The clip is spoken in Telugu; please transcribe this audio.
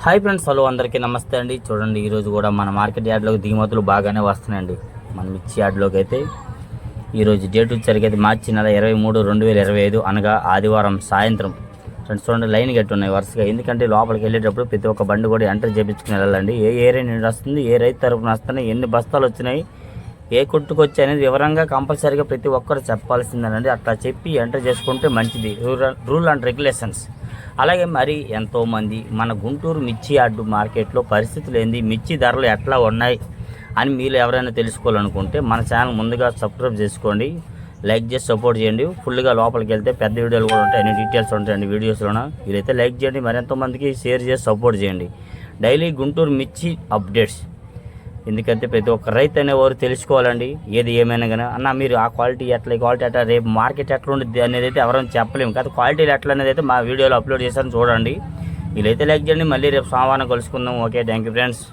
హాయ్ ఫ్రెండ్స్, హలో అందరికీ నమస్తే అండి. చూడండి, ఈరోజు కూడా మన మార్కెట్ యార్డ్లోకి దిగుమతులు బాగానే వస్తున్నాయండి. మన మిర్చి యార్డ్లోకి అయితే ఈరోజు డేట్ వచ్చేసరికి అయితే మార్చి నెల 23, 2025 అనగా ఆదివారం సాయంత్రం. ఫ్రెండ్స్ చూడండి, లైన్ గట్టి ఉన్నాయి వరుసగా. ఎందుకంటే లోపలికి వెళ్ళేటప్పుడు ప్రతి ఒక్క బండి కూడా ఎంటర్ చేయించుకుని వెళ్ళాలండి. ఏ ఏరియా నుండి వస్తుంది, ఏ రైతు తరపున వస్తున్నాయి, ఎన్ని బస్తాలు వచ్చినాయి, ఏ కొట్టుకు వచ్చాయి అనేది వివరంగా కంపల్సరీగా ప్రతి ఒక్కరు చెప్పాల్సిందేనండి. అట్లా చెప్పి ఎంటర్ చేసుకుంటే మంచిది. Rule and regulations. అలాగే మరి ఎంతోమంది మన గుంటూరు మిర్చి యార్డు మార్కెట్లో పరిస్థితులు ఏంది, మిర్చి ధరలు ఎట్లా ఉన్నాయి అని మీరు ఎవరైనా తెలుసుకోవాలనుకుంటే మన ఛానల్ ముందుగా సబ్స్క్రైబ్ చేసుకోండి, లైక్ చేసి సపోర్ట్ చేయండి. ఫుల్గా లోపలికి వెళ్తే పెద్ద వీడియోలు కూడా ఉంటాయి, అన్ని డీటెయిల్స్ ఉంటాయండి వీడియోస్లోన. మీరైతే లైక్ చేయండి, మరెంతోమందికి షేర్ చేసి సపోర్ట్ చేయండి. డైలీ గుంటూరు మిర్చి అప్డేట్స్. ఎందుకంటే ప్రతి ఒక్క రైతు అనేవారు తెలుసుకోవాలండి. ఏది ఏమైనా కానీ అన్న మీరు ఆ క్వాలిటీ ఎట్లా, ఈ క్వాలిటీ ఎట్లా, రేపు మార్కెట్ ఎట్లా ఉంటుంది అనేది అయితే ఎవరైనా చెప్పలేము కదా. క్వాలిటీలు ఎట్లా అనేది అయితే మా వీడియోలో అప్లోడ్ చేశాను, చూడండి. వీలైతే లైక్ చేయండి. మళ్ళీ రేపు సోమవారం కలుసుకుందాం. Okay, thank you friends.